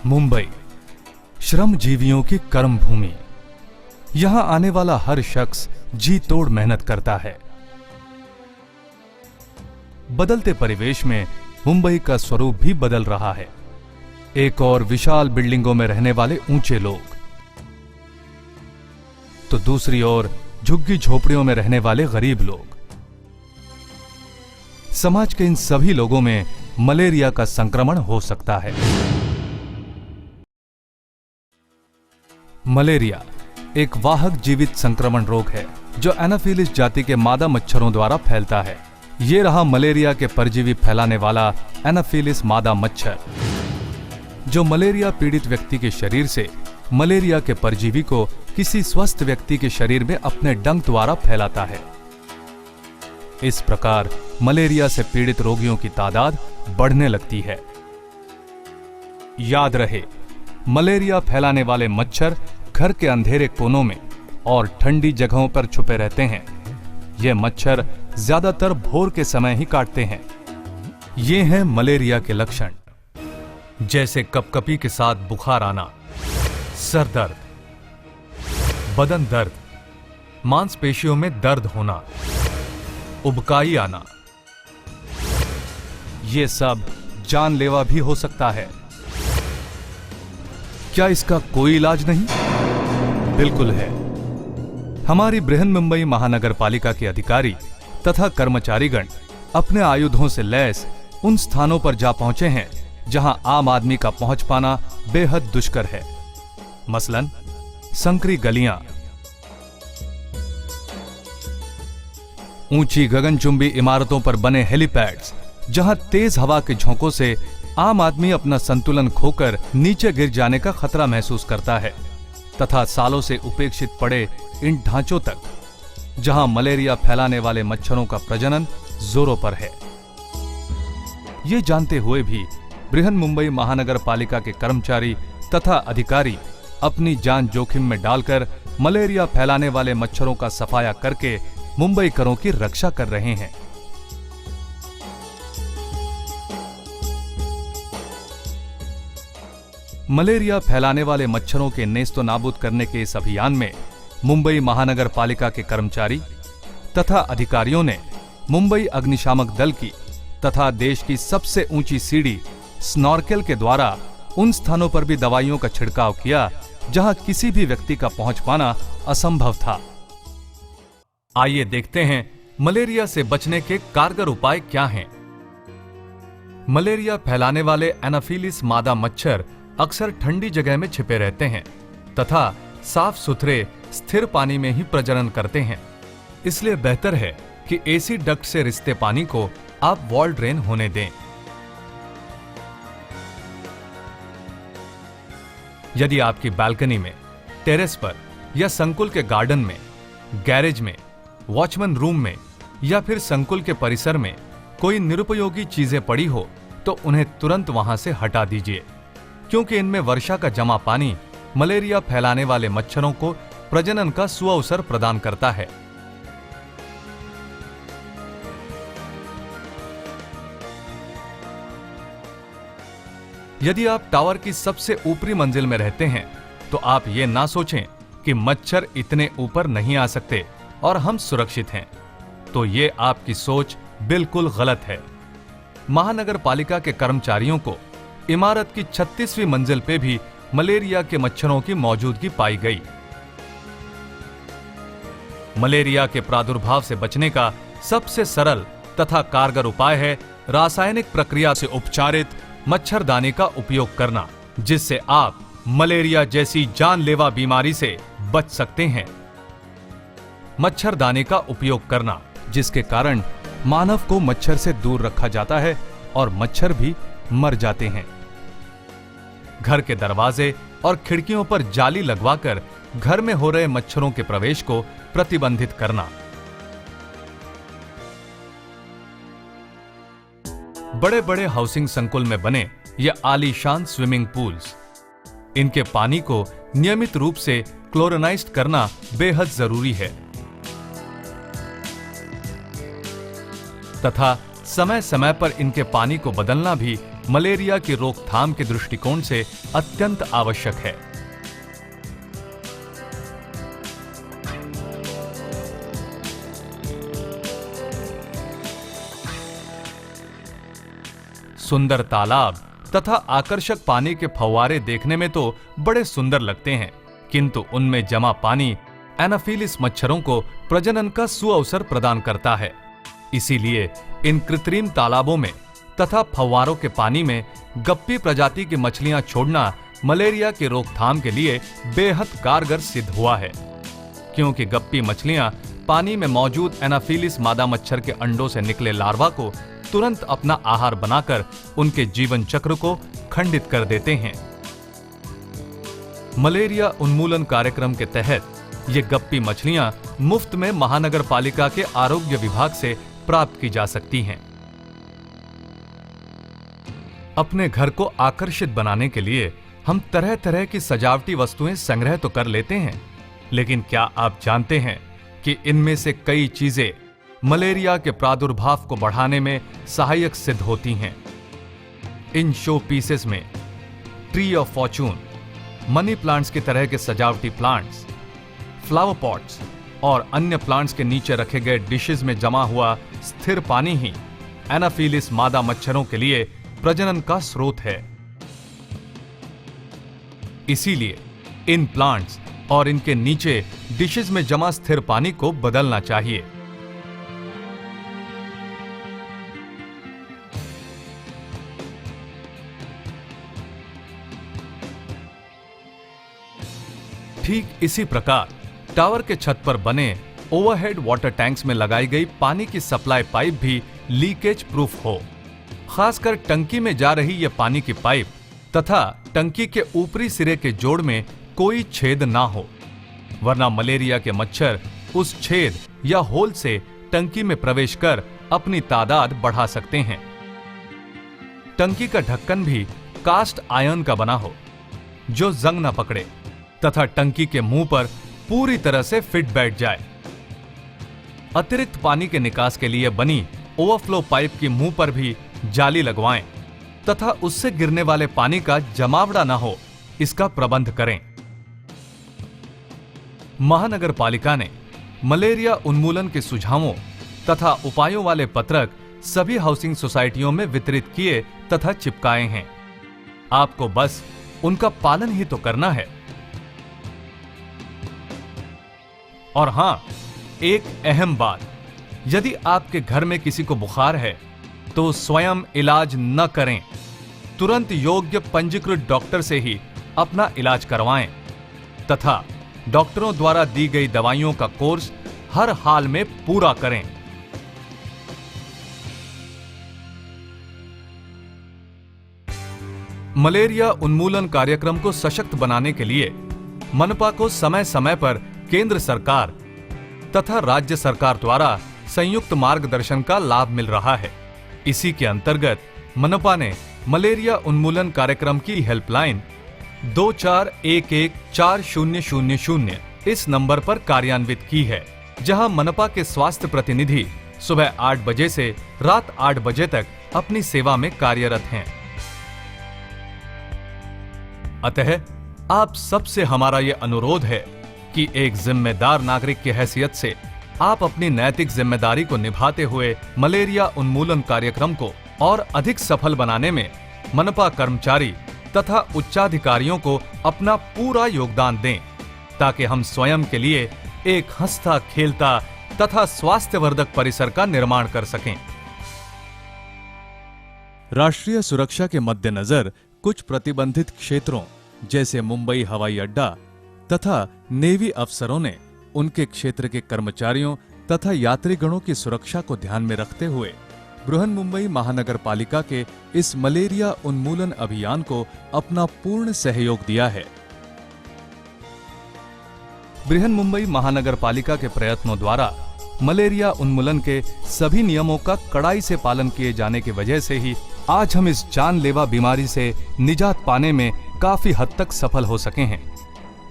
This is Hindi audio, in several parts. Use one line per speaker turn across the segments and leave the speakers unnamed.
मुंबई श्रमजीवियों की कर्म भूमि। यहां आने वाला हर शख्स जी तोड़ मेहनत करता है। बदलते परिवेश में मुंबई का स्वरूप भी बदल रहा है। एक और विशाल बिल्डिंगों में रहने वाले ऊंचे लोग, तो दूसरी ओर झुग्गी झोपड़ियों में रहने वाले गरीब लोग। समाज के इन सभी लोगों में मलेरिया का संक्रमण हो सकता है। मलेरिया एक वाहक जीवित संक्रमण रोग है जो एनाफिलिस जाति के मादा मच्छरों द्वारा फैलता है। ये रहा मलेरिया के परजीवी फैलाने वाला एनाफिलिस मादा मच्छर, जो मलेरिया पीड़ित व्यक्ति के शरीर से मलेरिया के परजीवी को किसी स्वस्थ व्यक्ति के शरीर में अपने डंक द्वारा फैलाता है। इस प्रकार मलेरिया से पीड़ित रोगियों की तादाद बढ़ने लगती है। याद रहे, मलेरिया फैलाने वाले मच्छर घर के अंधेरे कोनों में और ठंडी जगहों पर छुपे रहते हैं। ये मच्छर ज्यादातर भोर के समय ही काटते हैं। ये हैं मलेरिया के लक्षण, जैसे कपकपी के साथ बुखार आना, सर दर्द, बदन दर्द, मांसपेशियों में दर्द होना, उबकाई आना। ये सब जानलेवा भी हो सकता है। क्या इसका कोई इलाज नहीं? बिल्कुल है। हमारी बृहन मुंबई महानगर पालिका के अधिकारी तथा कर्मचारीगण अपने आयुधों से लैस उन स्थानों पर जा पहुंचे हैं जहां आम आदमी का पहुंच पाना बेहद दुष्कर है। मसलन संकरी गलियां, ऊंची गगनचुंबी इमारतों पर बने हेलीपैड्स, जहां तेज हवा के झोंकों से आम आदमी अपना संतुलन खोकर नीचे गिर जाने का खतरा महसूस करता है, तथा सालों से उपेक्षित पड़े इन ढांचों तक, जहां मलेरिया फैलाने वाले मच्छरों का प्रजनन जोरों पर है। ये जानते हुए भी बृहन मुंबई महानगर पालिका के कर्मचारी तथा अधिकारी अपनी जान जोखिम में डालकर मलेरिया फैलाने वाले मच्छरों का सफाया करके मुंबईकरों की रक्षा कर रहे हैं। मलेरिया फैलाने वाले मच्छरों के नेस्तो नाबूद करने के इस अभियान में मुंबई महानगर पालिका के कर्मचारी तथा अधिकारियों ने मुंबई अग्निशामक दल की तथा देश की सबसे ऊंची सीढ़ी स्नॉर्केल के द्वारा उन स्थानों पर भी दवाइयों का छिड़काव किया जहां किसी भी व्यक्ति का पहुंच पाना असंभव था। आइए देखते हैं मलेरिया से बचने के कारगर उपाय क्या हैं। मलेरिया फैलाने वाले एनाफिलिस मादा मच्छर अक्सर ठंडी जगह में छिपे रहते हैं तथा साफ सुथरे स्थिर पानी में ही प्रजनन करते हैं। इसलिए बेहतर है कि एसी डक्ट से रिसते पानी को आप वॉल ड्रेन होने दें। यदि आपकी बालकनी में, टेरेस पर या संकुल के गार्डन में, गैरेज में, वॉचमैन रूम में या फिर संकुल के परिसर में कोई निरुपयोगी चीजें पड़ी हो तो उन्हें तुरंत वहां से हटा दीजिए, क्योंकि इनमें वर्षा का जमा पानी मलेरिया फैलाने वाले मच्छरों को प्रजनन का सुअवसर प्रदान करता है। यदि आप टावर की सबसे ऊपरी मंजिल में रहते हैं तो आप ये ना सोचें कि मच्छर इतने ऊपर नहीं आ सकते और हम सुरक्षित हैं, तो ये आपकी सोच बिल्कुल गलत है। महानगर पालिका के कर्मचारियों को इमारत की 36वीं मंजिल पे भी मलेरिया के मच्छरों की मौजूदगी पाई गई। मलेरिया के प्रादुर्भाव से बचने का सबसे सरल तथा कारगर उपाय है रासायनिक प्रक्रिया से उपचारित मच्छरदानी का उपयोग करना, जिससे आप मलेरिया जैसी जानलेवा बीमारी से बच सकते हैं। मच्छरदानी का उपयोग करना, जिसके कारण मानव को मच्छर से दूर रखा जाता है और मच्छर भी मर जाते हैं। घर के दरवाजे और खिड़कियों पर जाली लगवाकर घर में हो रहे मच्छरों के प्रवेश को प्रतिबंधित करना। बड़े बड़े हाउसिंग संकुल में बने ये आलीशान स्विमिंग पूल्स, इनके पानी को नियमित रूप से क्लोरिनाइज्ड करना बेहद जरूरी है तथा समय समय पर इनके पानी को बदलना भी मलेरिया की रोकथाम के दृष्टिकोण से अत्यंत आवश्यक है। सुंदर तालाब तथा आकर्षक पानी के फव्वारे देखने में तो बड़े सुंदर लगते हैं, किंतु उनमें जमा पानी एनाफिलिस मच्छरों को प्रजनन का सुअवसर प्रदान करता है। इसीलिए इन कृत्रिम तालाबों में तथा फव्वारों के पानी में गप्पी प्रजाति की मछलियां छोड़ना मलेरिया की रोकथाम के लिए बेहद कारगर सिद्ध हुआ है, क्योंकि गप्पी मछलियां पानी में मौजूद एनाफिलिस मादा मच्छर के अंडों से निकले लार्वा को तुरंत अपना आहार बनाकर उनके जीवन चक्र को खंडित कर देते हैं। मलेरिया उन्मूलन कार्यक्रम के तहत ये गप्पी मछलियां मुफ्त में महानगर पालिका के आरोग्य विभाग से प्राप्त की जा सकती हैं। अपने घर को आकर्षित बनाने के लिए हम तरह तरह की सजावटी वस्तुएं संग्रह तो कर लेते हैं, लेकिन क्या आप जानते हैं कि इनमें से कई चीजें मलेरिया के प्रादुर्भाव को बढ़ाने में सहायक सिद्ध होती हैं। इन शो पीसेस में tree of Fortune, money plants की तरह के सजावटी प्लांट्स, फ्लावर पॉट्स और अन्य प्लांट्स के नीचे रखे गए डिशेस में जमा हुआ स्थिर पानी ही एनाफिलिस मादा मच्छरों के लिए प्रजनन का स्रोत है। इसीलिए इन प्लांट्स और इनके नीचे डिशेस में जमा स्थिर पानी को बदलना चाहिए। ठीक इसी प्रकार टावर के छत पर बने ओवरहेड वाटर टैंक्स में लगाई गई पानी की सप्लाई पाइप भी लीकेज प्रूफ हो। खासकर टंकी में जा रही यह पानी की पाइप तथा टंकी के ऊपरी सिरे के जोड़ में कोई छेद ना हो, वरना मलेरिया के मच्छर उस छेद या होल से टंकी में प्रवेश कर अपनी तादाद बढ़ा सकते हैं। टंकी का ढक्कन भी कास्ट आयरन का बना हो जो जंग न पकड़े तथा टंकी के मुंह पर पूरी तरह से फिट बैठ जाए। अतिरिक्त पानी के निकास के लिए बनी ओवरफ्लो पाइप की मुंह पर भी जाली लगवाएं तथा उससे गिरने वाले पानी का जमावड़ा न हो, इसका प्रबंध करें। महानगर पालिका ने मलेरिया उन्मूलन के सुझावों तथा उपायों वाले पत्रक सभी हाउसिंग सोसाइटियों में वितरित किए तथा चिपकाए हैं। आपको बस उनका पालन ही तो करना है। और हां, एक अहम बात, यदि आपके घर में किसी को बुखार है तो स्वयं इलाज न करें, तुरंत योग्य पंजीकृत डॉक्टर से ही अपना इलाज करवाएं तथा डॉक्टरों द्वारा दी गई दवाइयों का कोर्स हर हाल में पूरा करें। मलेरिया उन्मूलन कार्यक्रम को सशक्त बनाने के लिए मनपा को समय समय पर केंद्र सरकार तथा राज्य सरकार द्वारा संयुक्त मार्गदर्शन का लाभ मिल रहा है। इसी के अंतर्गत मनपा ने मलेरिया उन्मूलन कार्यक्रम की हेल्पलाइन 24114000 इस नंबर पर कार्यान्वित की है, जहां मनपा के स्वास्थ्य प्रतिनिधि सुबह 8 बजे से रात 8 बजे तक अपनी सेवा में कार्यरत हैं। अतः आप सबसे हमारा यह अनुरोध है कि एक जिम्मेदार नागरिक की हैसियत से आप अपनी नैतिक जिम्मेदारी को निभाते हुए मलेरिया उन्मूलन कार्यक्रम को और अधिक सफल बनाने में मनपा कर्मचारी तथा उच्चाधिकारियों को अपना पूरा योगदान दें, ताकि हम स्वयं के लिए एक हंसता खेलता तथा स्वास्थ्यवर्धक परिसर का निर्माण कर सकें। राष्ट्रीय सुरक्षा के मद्देनजर कुछ प्रतिबंधित क्षेत्रों जैसे मुंबई हवाई अड्डा तथा नेवी अफसरों ने उनके क्षेत्र के कर्मचारियों तथा यात्रीगणों की सुरक्षा को ध्यान में रखते हुए बृहन्मुंबई महानगर पालिका के इस मलेरिया उन्मूलन अभियान को अपना पूर्ण सहयोग दिया है। बृहन्मुंबई महानगर पालिका के प्रयत्नों द्वारा मलेरिया उन्मूलन के सभी नियमों का कड़ाई से पालन किए जाने की वजह से ही आज हम इस जानलेवा बीमारी से निजात पाने में काफी हद तक सफल हो सके हैं।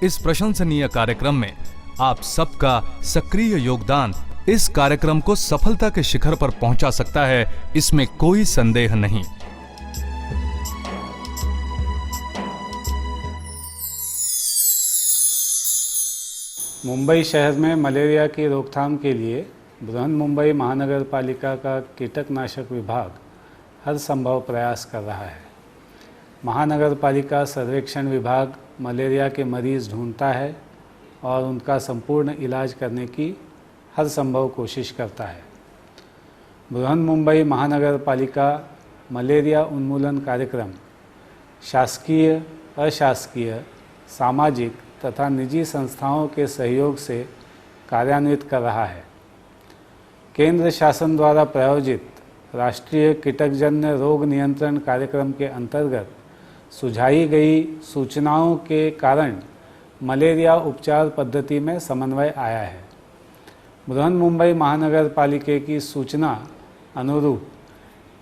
इस प्रशंसनीय कार्यक्रम में आप सबका सक्रिय योगदान इस कार्यक्रम को सफलता के शिखर पर पहुंचा सकता है, इसमें कोई संदेह नहीं।
मुंबई शहर में मलेरिया की रोकथाम के लिए बृहन्मुंबई महानगर पालिका का कीटकनाशक विभाग हर संभव प्रयास कर रहा है। महानगर पालिका सर्वेक्षण विभाग मलेरिया के मरीज़ ढूंढता है और उनका संपूर्ण इलाज करने की हर संभव कोशिश करता है। बृहन्मुंबई महानगर पालिका मलेरिया उन्मूलन कार्यक्रम शासकीय, अशासकीय, सामाजिक तथा निजी संस्थाओं के सहयोग से कार्यान्वित कर रहा है। केंद्र शासन द्वारा प्रायोजित राष्ट्रीय कीटकजन्य रोग नियंत्रण कार्यक्रम के अंतर्गत सुझाई गई सूचनाओं के कारण मलेरिया उपचार पद्धति में समन्वय आया है। बृहन्मुंबई महानगर पालिका की सूचना अनुरूप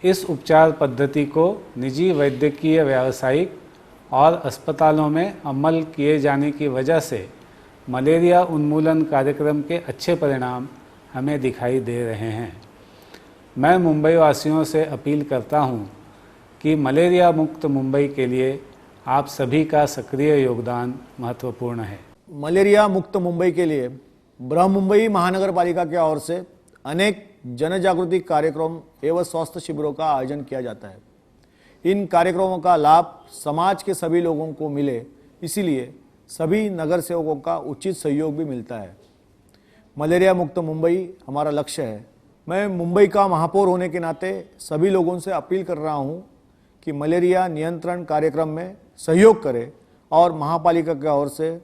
इस उपचार पद्धति को निजी वैद्यकीय व्यावसायिक और अस्पतालों में अमल किए जाने की वजह से मलेरिया उन्मूलन कार्यक्रम के अच्छे परिणाम हमें दिखाई दे रहे हैं। मैं मुंबई वासियों से अपील करता हूं कि मलेरिया मुक्त मुंबई के लिए आप सभी का सक्रिय योगदान महत्वपूर्ण है।
मलेरिया मुक्त मुंबई के लिए बृहन्मुंबई महानगर पालिका की ओर से अनेक जन जागृति कार्यक्रम एवं स्वास्थ्य शिविरों का आयोजन किया जाता है। इन कार्यक्रमों का लाभ समाज के सभी लोगों को मिले, इसीलिए सभी नगर सेवकों का उचित सहयोग भी मिलता है। मलेरिया मुक्त मुंबई हमारा लक्ष्य है। मैं मुंबई का महापौर होने के नाते सभी लोगों से अपील कर रहा हूं कि मलेरिया नियंत्रण कार्यक्रम में सहयोग करें और महापालिका की ओर से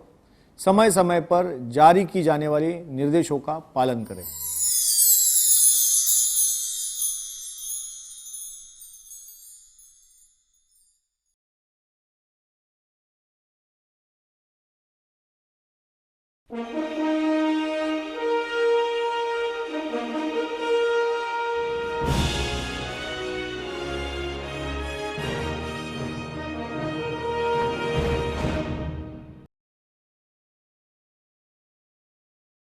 समय समय पर जारी की जाने वाली निर्देशों का पालन करें।